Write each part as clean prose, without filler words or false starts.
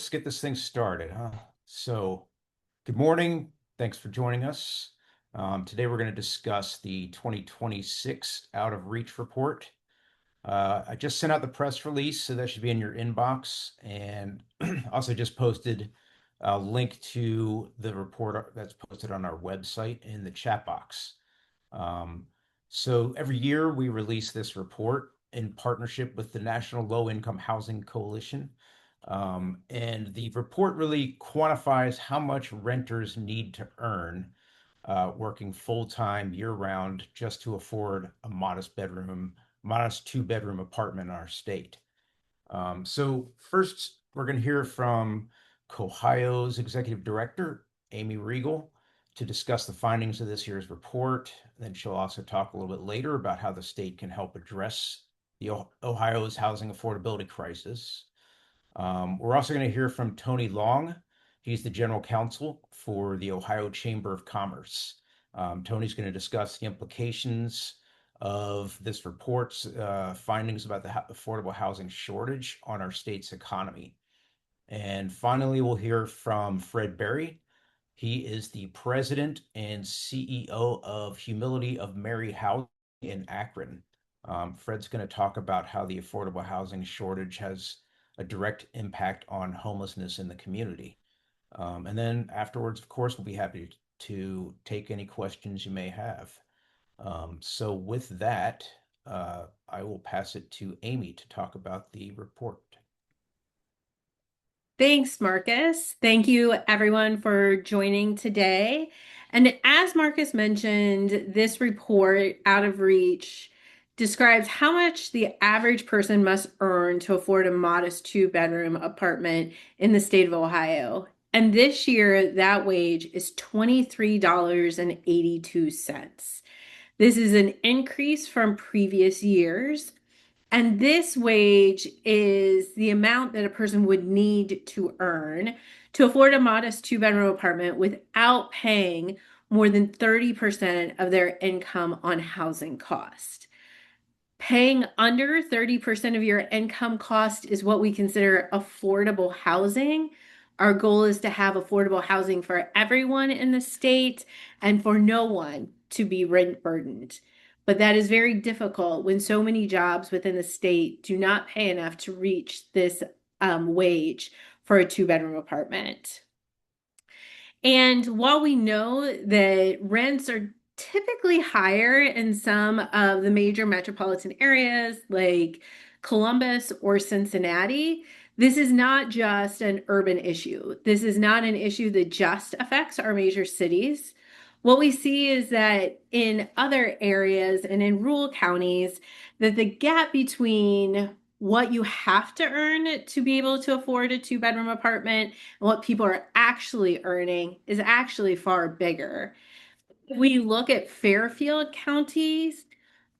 let's get this thing started, huh? So, good morning. Thanks for joining us. Today we're going to discuss the 2026 Out of Reach report. I just sent out the press release, so that should be in your inbox, and also just posted a link to the report that's posted on our website in the chat box. Um, so every year we release this report in partnership with the National Low Income Housing Coalition. And the report really quantifies how much renters need to earn working full-time year-round just to afford a modest two-bedroom apartment in our state. So first, we're going to hear from Cohio's executive director, Amy Regal, to discuss the findings of this year's report. Then she'll also talk a little bit later about how the state can help address the Ohio's housing affordability crisis. We're also going to hear from Tony Long. He's the general counsel for the Ohio Chamber of Commerce. Tony's going to discuss the implications of this report's findings about the affordable housing shortage on our state's economy. And finally, we'll hear from Fred Berry. He is the president and CEO of Humility of Mary Housing in Akron. Fred's going to talk about how the affordable housing shortage has a direct impact on homelessness in the community. And then afterwards, of course, we'll be happy to take any questions you may have. So with that, I will pass it to Amy to talk about the report. Thanks, Marcus. Thank you, everyone, for joining today. And as Marcus mentioned, this report, Out of Reach, describes how much the average person must earn to afford a modest two-bedroom apartment in the state of Ohio. And this year, that wage is $23.82. This is an increase from previous years. And this wage is the amount that a person would need to earn to afford a modest two-bedroom apartment without paying more than 30% of their income on housing cost. Paying under 30% of your income cost is what we consider affordable housing. Our goal is to have affordable housing for everyone in the state and for no one to be rent burdened. But that is very difficult when so many jobs within the state do not pay enough to reach this wage for a two-bedroom apartment. And while we know that rents are typically higher in some of the major metropolitan areas like Columbus or Cincinnati, this is not just an urban issue. This is not an issue that just affects our major cities. What we see is that in other areas and in rural counties, that the gap between what you have to earn to be able to afford a two-bedroom apartment and what people are actually earning is actually far bigger. If we look at Fairfield counties,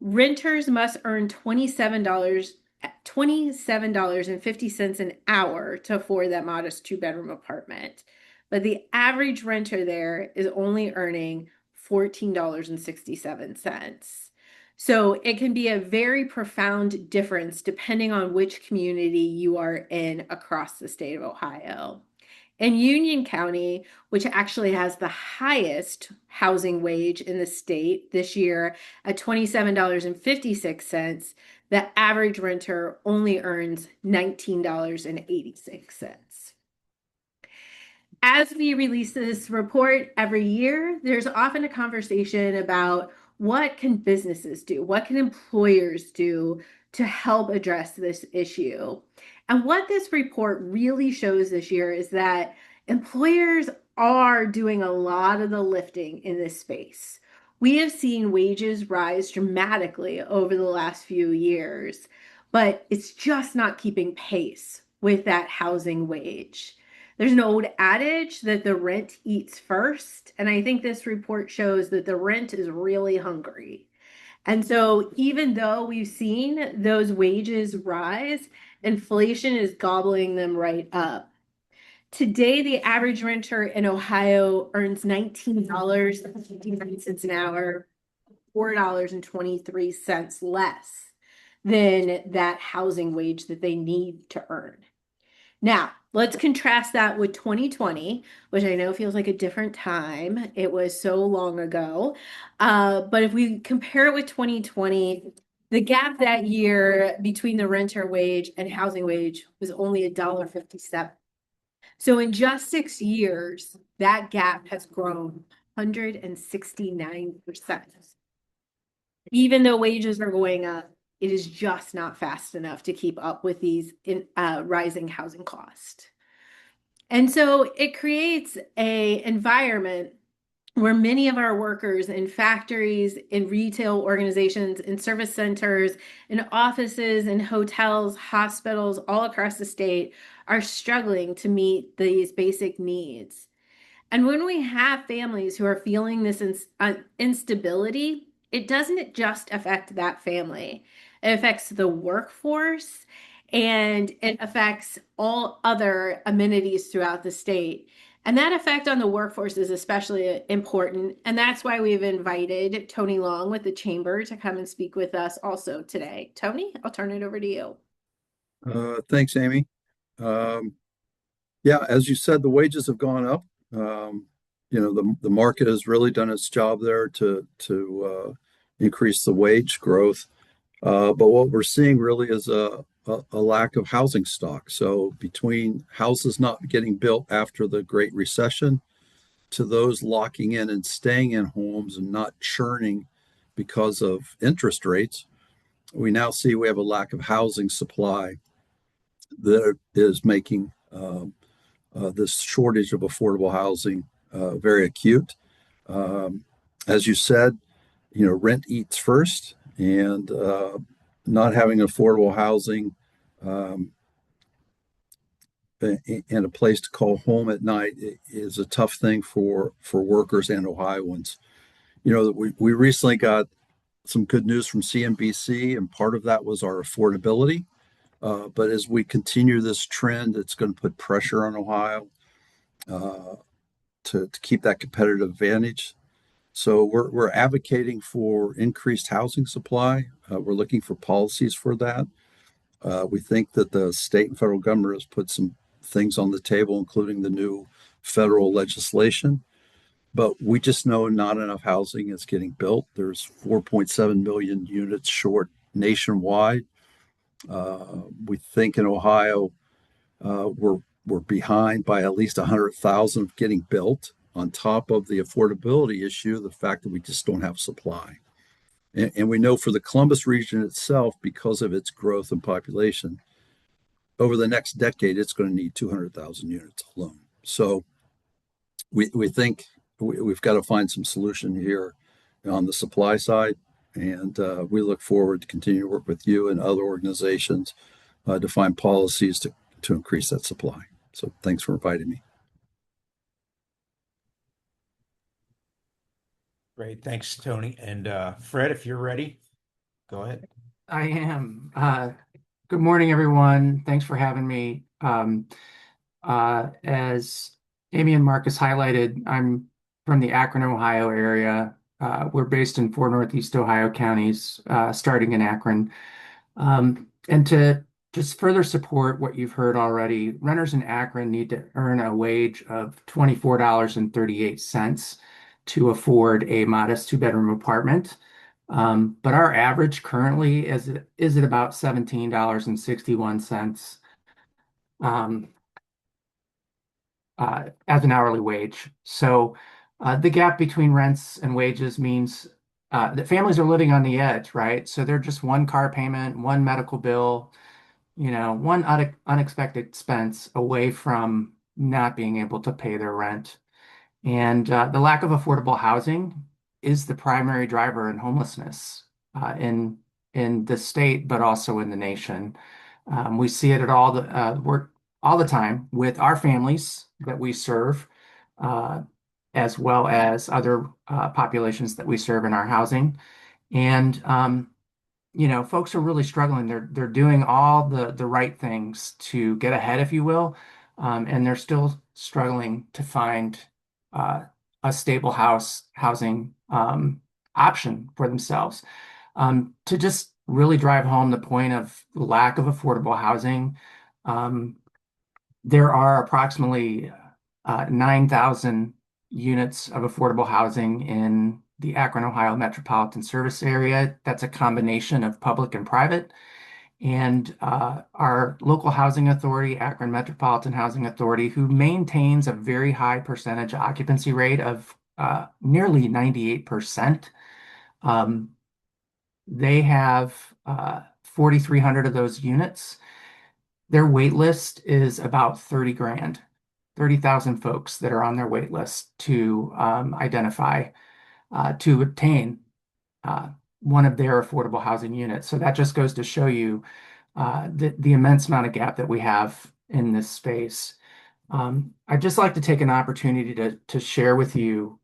renters must earn $27.50 an hour to afford that modest two-bedroom apartment. But the average renter there is only earning $14.67. So it can be a very profound difference depending on which community you are in across the state of Ohio. In Union County, which actually has the highest housing wage in the state this year at $27.56, the average renter only earns $19.86. As we release this report every year, there's often a conversation about what can businesses do? What can employers do to help address this issue? And what this report really shows this year is that employers are doing a lot of the lifting in this space. We have seen wages rise dramatically over the last few years, but it's just not keeping pace with that housing wage. There's an old adage that the rent eats first, and I think this report shows that the rent is really hungry. And so even though we've seen those wages rise, inflation is gobbling them right up. Today, the average renter in Ohio earns $19.59 an hour, $4.23 less than that housing wage that they need to earn. Now, let's contrast that with 2020, which I know feels like a different time. It was so long ago. But if we compare it with 2020, the gap that year between the renter wage and housing wage was only $1.57. So in just 6 years, that gap has grown 169%. Even though wages are going up, it is just not fast enough to keep up with these rising housing costs. And so it creates a environment where many of our workers in factories, in retail organizations, in service centers, in offices, in hotels, hospitals, all across the state are struggling to meet these basic needs. And when we have families who are feeling this instability, it doesn't just affect that family. It affects the workforce and it affects all other amenities throughout the state. And that effect on the workforce is especially important. And that's why we've invited Tony Long with the Chamber to come and speak with us also today. Tony, I'll turn it over to you. Thanks, Amy. Um, yeah, as you said, the wages have gone up. Um, the market has really done its job there to increase the wage growth. But what we're seeing really is a lack of housing stock. So between houses not getting built after the Great Recession to those locking in and staying in homes and not churning because of interest rates, we now see we have a lack of housing supply that is making this shortage of affordable housing very acute. Um, as you said, rent eats first, and not having affordable housing um, and a place to call home at night is a tough thing for workers and Ohioans. We recently got some good news from CNBC, and part of that was our affordability. But as we continue this trend, it's going to put pressure on Ohio uh, to keep that competitive advantage. So we're advocating for increased housing supply. We're looking for policies for that. We think that the state and federal government has put some things on the table, including the new federal legislation. But we just know not enough housing is getting built. There's 4.7 million units short nationwide. We think in Ohio we're behind by at least 100,000 of getting built. On top of the affordability issue, the fact that we just don't have supply, and we know for the Columbus region itself, because of its growth and population, over the next decade it's going to need 200,000 units alone. So we think we've got to find some solution here on the supply side. And we look forward to continue to work with you and other organizations to find policies to increase that supply. So thanks for inviting me. Great. Thanks, Tony. And Fred, if you're ready, go ahead. I am. Good morning, everyone. Thanks for having me. As Amy and Marcus highlighted, I'm from the Akron, Ohio area. We're based in four Northeast Ohio counties, starting in Akron. And to just further support what you've heard already, renters in Akron need to earn a wage of $24.38 to afford a modest two-bedroom apartment. But our average currently is at about $17.61 as an hourly wage. So the gap between rents and wages means that families are living on the edge, right? So they're just one car payment, one medical bill, one unexpected expense away from not being able to pay their rent. And the lack of affordable housing is the primary driver in homelessness in the state, but also in the nation. We see it at all the time with our families that we serve, as well as other populations that we serve in our housing. And folks are really struggling. They're doing all the right things to get ahead, if you will, and they're still struggling to find a stable housing option for themselves. To just really drive home the point of lack of affordable housing, There are approximately 9,000 units of affordable housing in the Akron, Ohio metropolitan service area. That's a combination of public and private. And our local housing authority, Akron Metropolitan Housing Authority, who maintains a very high percentage occupancy rate of nearly 98%. Um, they have 4,300 of those units. Their wait list is about 30 grand, 30,000 folks that are on their wait list to identify to obtain uh, one of their affordable housing units. So that just goes to show you the immense amount of gap that we have in this space. I'd just like to take an opportunity to share with you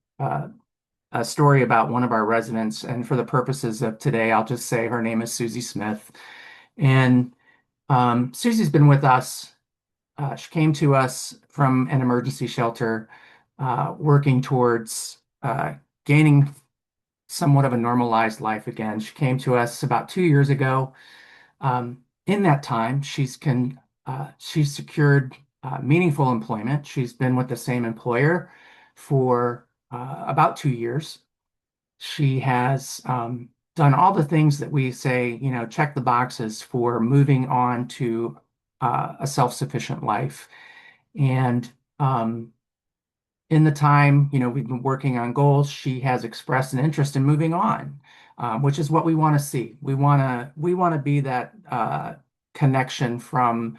a story about one of our residents. And for the purposes of today, I'll just say her name is Susie Smith. And Susie's been with us. She came to us from an emergency shelter, working towards gaining somewhat of a normalized life again. She came to us about 2 years ago. In that time, she's secured meaningful employment. She's been with the same employer for about 2 years. She has done all the things that we say, check the boxes for moving on to a self-sufficient life. And in the time, we've been working on goals, she has expressed an interest in moving on, which is what we want to see. We want to be that connection from,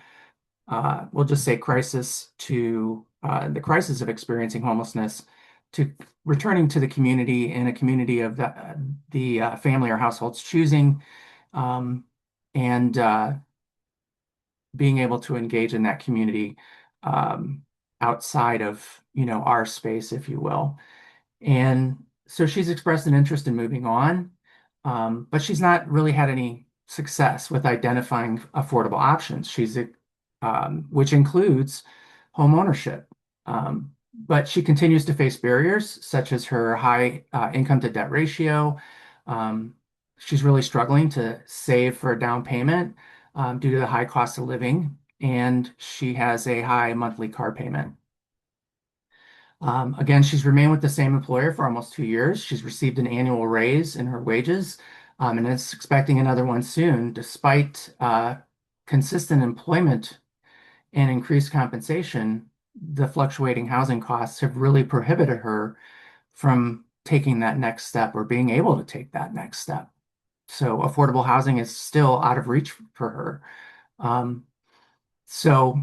we'll just say, crisis to the crisis of experiencing homelessness to returning to the community in a community of the family or households choosing, and being able to engage in that community outside of, our space, if you will. And so she's expressed an interest in moving on, but she's not really had any success with identifying affordable options. Which includes home ownership. But she continues to face barriers such as her high income to debt ratio. She's really struggling to save for a down payment due to the high cost of living, and she has a high monthly car payment. Again, she's remained with the same employer for almost 2 years. She's received an annual raise in her wages, and is expecting another one soon, despite consistent employment and increased compensation. The fluctuating housing costs have really prohibited her from taking that next step or being able to take that next step. So affordable housing is still out of reach for her. So,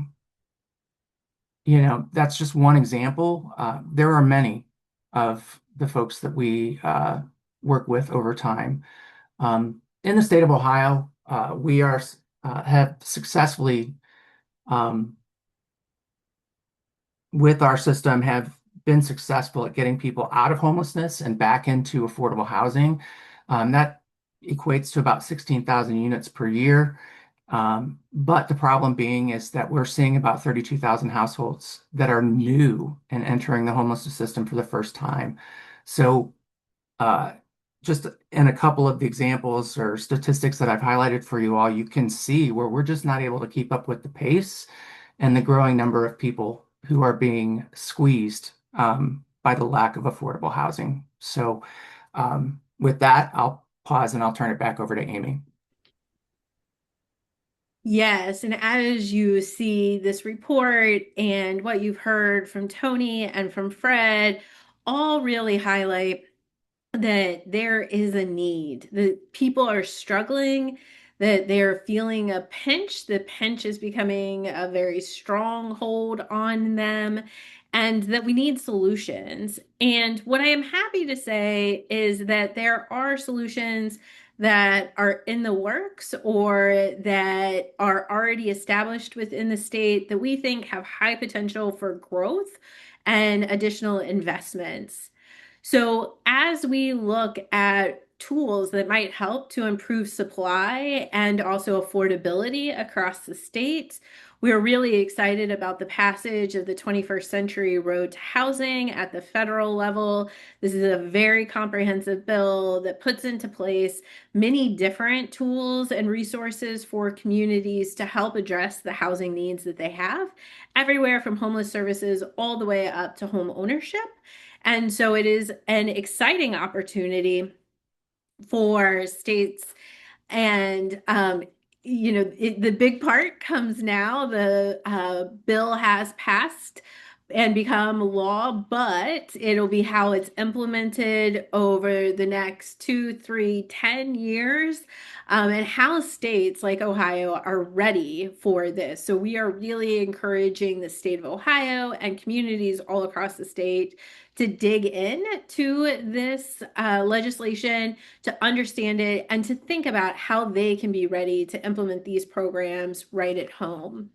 that's just one example. There are many of the folks that we work with over time. In the state of Ohio, we have successfully, with our system, have been successful at getting people out of homelessness and back into affordable housing. That equates to about 16,000 units per year. But the problem being is that we're seeing about 32,000 households that are new and entering the homelessness system for the first time. So just in a couple of the examples or statistics that I've highlighted for you all, you can see where we're just not able to keep up with the pace and the growing number of people who are being squeezed by the lack of affordable housing. So with that, I'll pause and I'll turn it back over to Amy. Yes, and as you see this report and what you've heard from Tony and from Fred, all really highlight that there is a need, that people are struggling, that they're feeling a pinch. The pinch is becoming a very strong hold on them, and that we need solutions. And what I am happy to say is that there are solutions that are in the works or that are already established within the state that we think have high potential for growth and additional investments. So as we look at tools that might help to improve supply and also affordability across the state. We're really excited about the passage of the 21st Century Road to Housing at the federal level. This is a very comprehensive bill that puts into place many different tools and resources for communities to help address the housing needs that they have, everywhere from homeless services all the way up to home ownership. And so it is an exciting opportunity for states. And the big part comes now. The bill has passed and become law, but it'll be how it's implemented over the next 2, 3, 10 years, and how states like Ohio are ready for this. So we are really encouraging the state of Ohio and communities all across the state to dig in to this legislation, to understand it, and to think about how they can be ready to implement these programs right at home.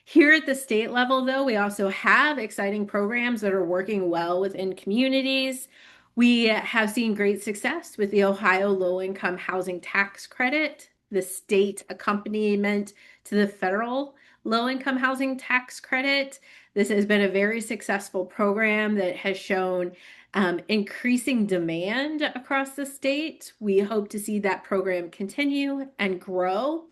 Here at the state level, though, we also have exciting programs that are working well within communities. We have seen great success with the Ohio Low-Income Housing Tax Credit, the state accompaniment to the federal Low-Income Housing Tax Credit. This has been a very successful program that has shown increasing demand across the state. We hope to see that program continue and grow,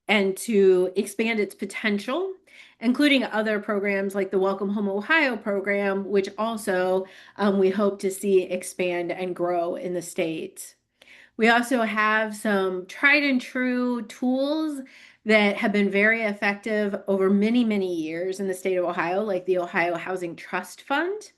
and to expand its potential, including other programs like the Welcome Home Ohio program, which also we hope to see expand and grow in the state. We also have some tried and true tools that have been very effective over many, many years in the state of Ohio, like the Ohio Housing Trust Fund.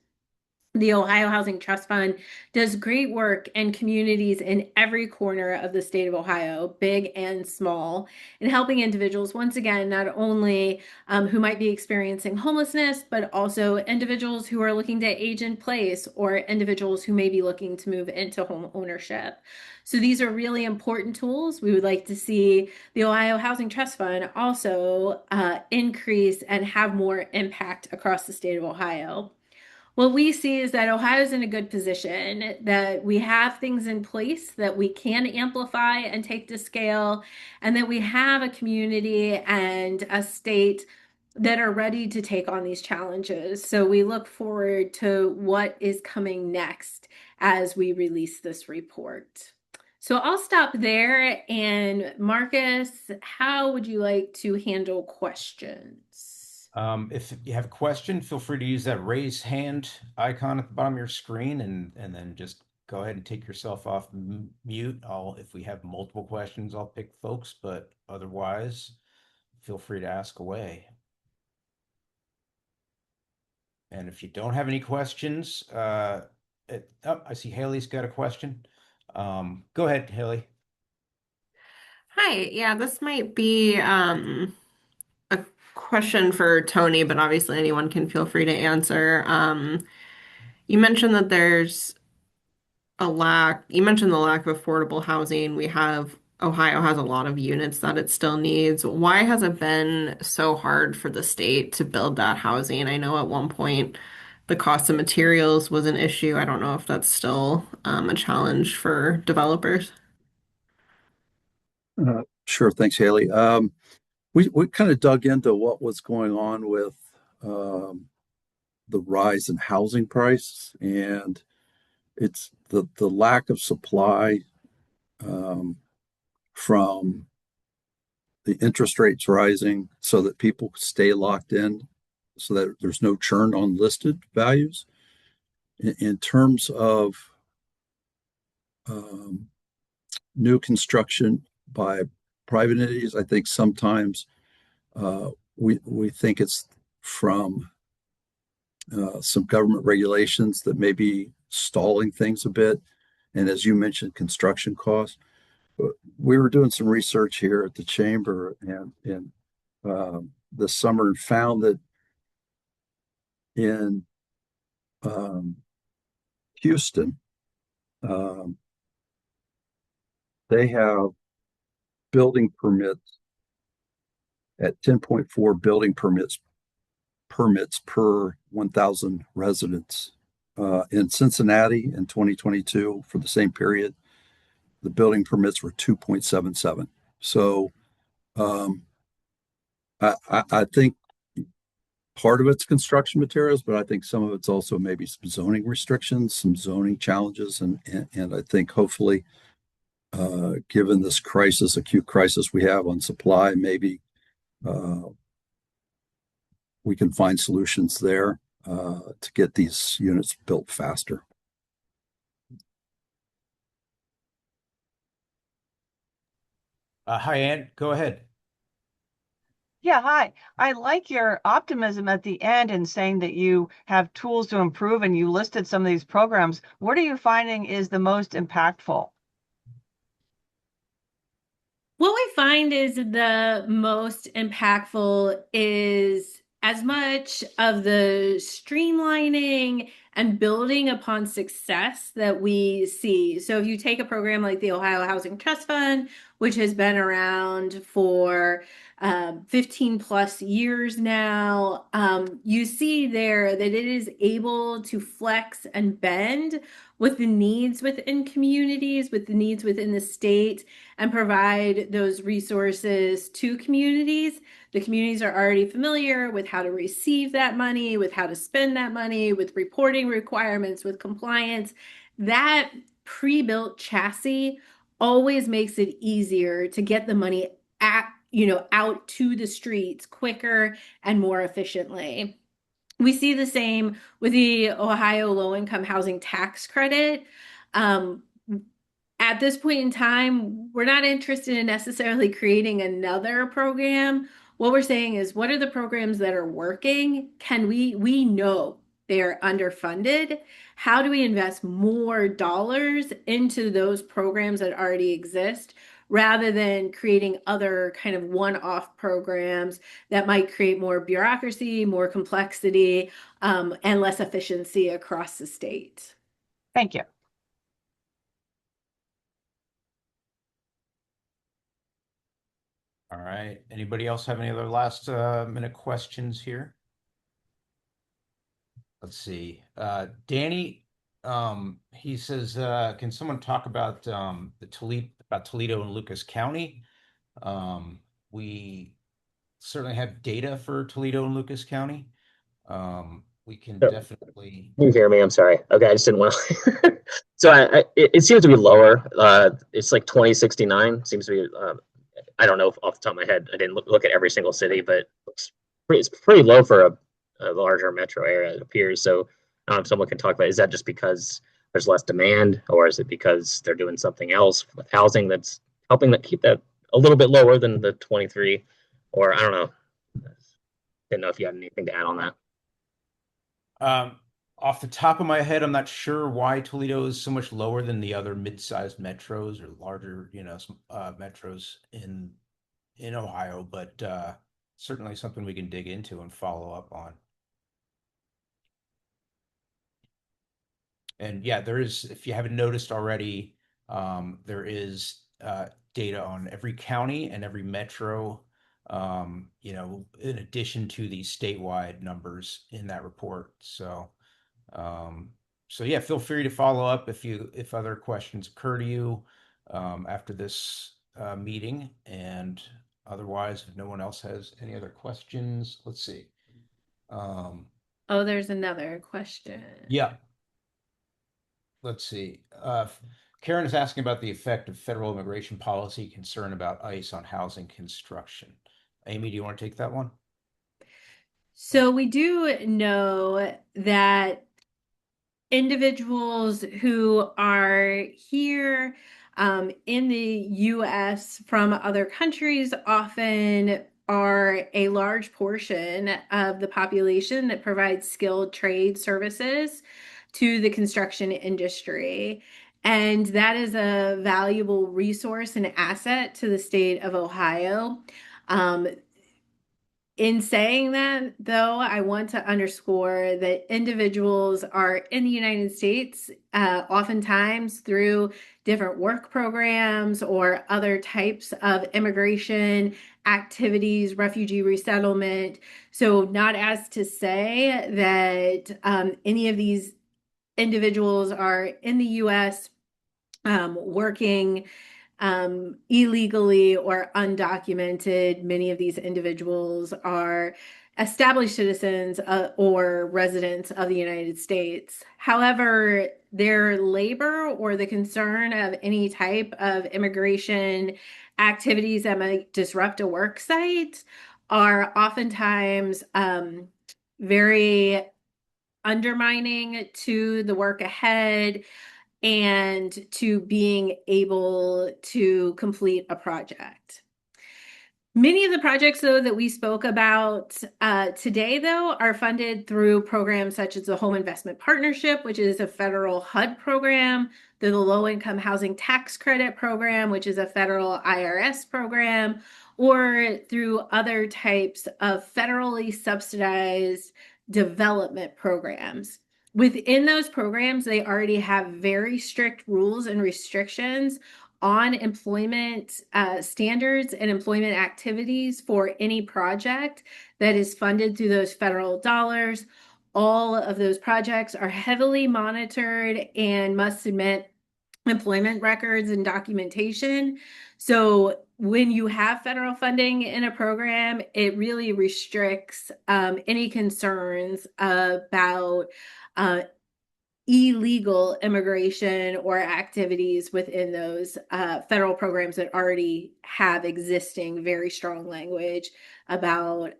The Ohio Housing Trust Fund does great work in communities in every corner of the state of Ohio, big and small, in helping individuals, once again, not only who might be experiencing homelessness, but also individuals who are looking to age in place, or individuals who may be looking to move into home ownership. So these are really important tools. We would like to see the Ohio Housing Trust Fund also increase and have more impact across the state of Ohio. What we see is that Ohio's in a good position, that we have things in place that we can amplify and take to scale, and that we have a community and a state that are ready to take on these challenges. So we look forward to what is coming next as we release this report. So I'll stop there. And Marcus, how would you like to handle questions? If you have a question, feel free to use that raise hand icon at the bottom of your screen, and then just go ahead and take yourself off mute. If we have multiple questions, I'll pick folks, but otherwise, feel free to ask away. And if you don't have any questions, I see Haley's got a question. Go ahead, Haley. Hi, yeah, this might be a question for Tony, but obviously anyone can feel free to answer. You mentioned that there's you mentioned the lack of affordable housing. Ohio has a lot of units that it still needs. Why has it been so hard for the state to build that housing? I know at one point the cost of materials was an issue. I don't know if that's still a challenge for developers. Sure. Thanks, Haley. We kind of dug into what was going on with the rise in housing price, and it's the lack of supply from the interest rates rising so that people stay locked in, so that there's no churn on listed values. In terms of new construction by private entities, I think sometimes we think it's from some government regulations that may be stalling things a bit. And as you mentioned, construction costs. We were doing some research here at the chamber and this summer, and found that in Houston, they have building permits at 10.4 building permits per 1,000 residents In Cincinnati in 2022 for the same period, the building permits were 2.77. So um, I think part of it's construction materials, but I think some of it's also maybe some zoning restrictions, some zoning challenges, and I think hopefully, given this crisis, acute crisis we have on supply, maybe uh, we can find solutions there to get these units built faster. Hi, Ann, go ahead. Yeah, hi. I like your optimism at the end in saying that you have tools to improve and you listed some of these programs. What are you finding is the most impactful? What we find is the most impactful is as much of the streamlining and building upon success that we see. So if you take a program like the Ohio Housing Trust Fund, which has been around for 15 plus years now, you see there that it is able to flex and bend with the needs within communities, with the needs within the state, and provide those resources to communities. The communities are already familiar with how to receive that money, with how to spend that money, with reporting requirements, with compliance. That pre-built chassis always makes it easier to get the money out to the streets quicker and more efficiently. We see the same with the Ohio Low-Income Housing Tax Credit. Um, at this point in time, we're not interested in necessarily creating another program. What we're saying is, what are the programs that are working? We know they're underfunded. How do we invest more dollars into those programs that already exist rather than creating other kind of one-off programs that might create more bureaucracy, more complexity, and less efficiency across the state? Thank you. All right. Anybody else have any other last minute questions here? Let's see. Danny, he says, can someone talk about Toledo and Lucas County? We certainly have data for Toledo and Lucas County. We can Yep. definitely. Can you hear me? I'm sorry. Okay, I just didn't want to. So it seems to be lower. It's like 2069. Seems to be. I don't know off the top of my head. I didn't look at every single city, but it's pretty low for a larger metro area. It appears. So I don't know if someone can talk about. Is that just because there's less demand, or is it because they're doing something else with housing that's helping that keep that a little bit lower than the 23? Or I don't know. Didn't know if you had anything to add on that. Um, Off the top of my head, I'm not sure why Toledo is so much lower than the other mid-sized metros or larger, metros in Ohio, but certainly something we can dig into and follow up on. And yeah, there is, if you haven't noticed already, there is data on every county and every metro, in addition to the statewide numbers in that report. So yeah, feel free to follow up if other questions occur to you after this meeting. And otherwise, if no one else has any other questions, let's see. Oh, there's another question. Yeah. Let's see. Karen is asking about the effect of federal immigration policy concern about ICE on housing construction. Amy, do you want to take that one? So we do know that individuals who are here in the US from other countries often are a large portion of the population that provides skilled trade services to the construction industry. And that is a valuable resource and asset to the state of Ohio. Um, in saying that, though, I want to underscore that individuals are in the United States, oftentimes through different work programs or other types of immigration activities, refugee resettlement. So, not as to say that any of these individuals are in the US working illegally or undocumented. Many of these individuals are established citizens or residents of the United States. However, their labor or the concern of any type of immigration activities that might disrupt a work site are oftentimes very undermining to the work ahead and to being able to complete a project. Many of the projects, though, that we spoke about today, though, are funded through programs such as the Home Investment Partnership, which is a federal HUD program, through the Low Income Housing Tax Credit Program, which is a federal IRS program, or through other types of federally subsidized development programs. Within those programs, they already have very strict rules and restrictions on employment standards and employment activities for any project that is funded through those federal dollars. All of those projects are heavily monitored and must submit employment records and documentation. So when you have federal funding in a program, it really restricts any concerns about illegal immigration or activities within those federal programs that already have existing very strong language about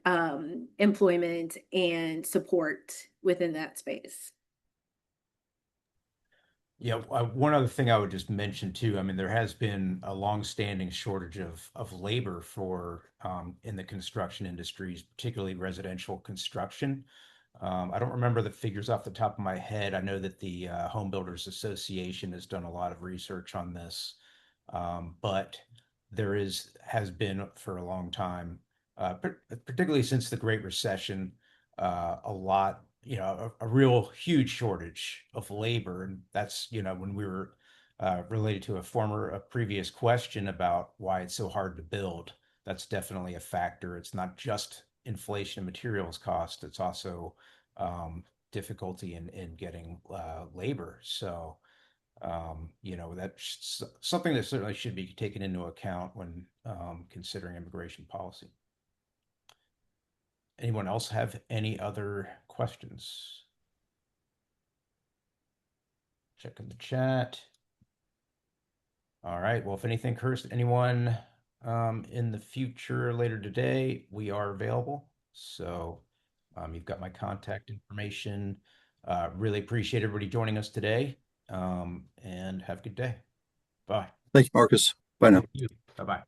employment and support within that space. Yeah, one other thing I would just mention too, I mean, there has been a long-standing shortage of labor for in the construction industries, particularly residential construction. I don't remember the figures off the top of my head. I know that the Home Builders Association has done a lot of research on this, but has been for a long time, particularly since the Great Recession, a lot, a real huge shortage of labor, and that's when we were related to a previous question about why it's so hard to build. That's definitely a factor. It's not just inflation and materials cost, it's also difficulty in getting labor. So, that's something that certainly should be taken into account when considering immigration policy. Anyone else have any other questions? Checking the chat. All right. Well, if anything occurs to anyone in the future later today, we are available. So you've got my contact information. Really appreciate everybody joining us today, and have a good day. Bye. Thank you, Marcus. Bye now. Thank you. Bye-bye.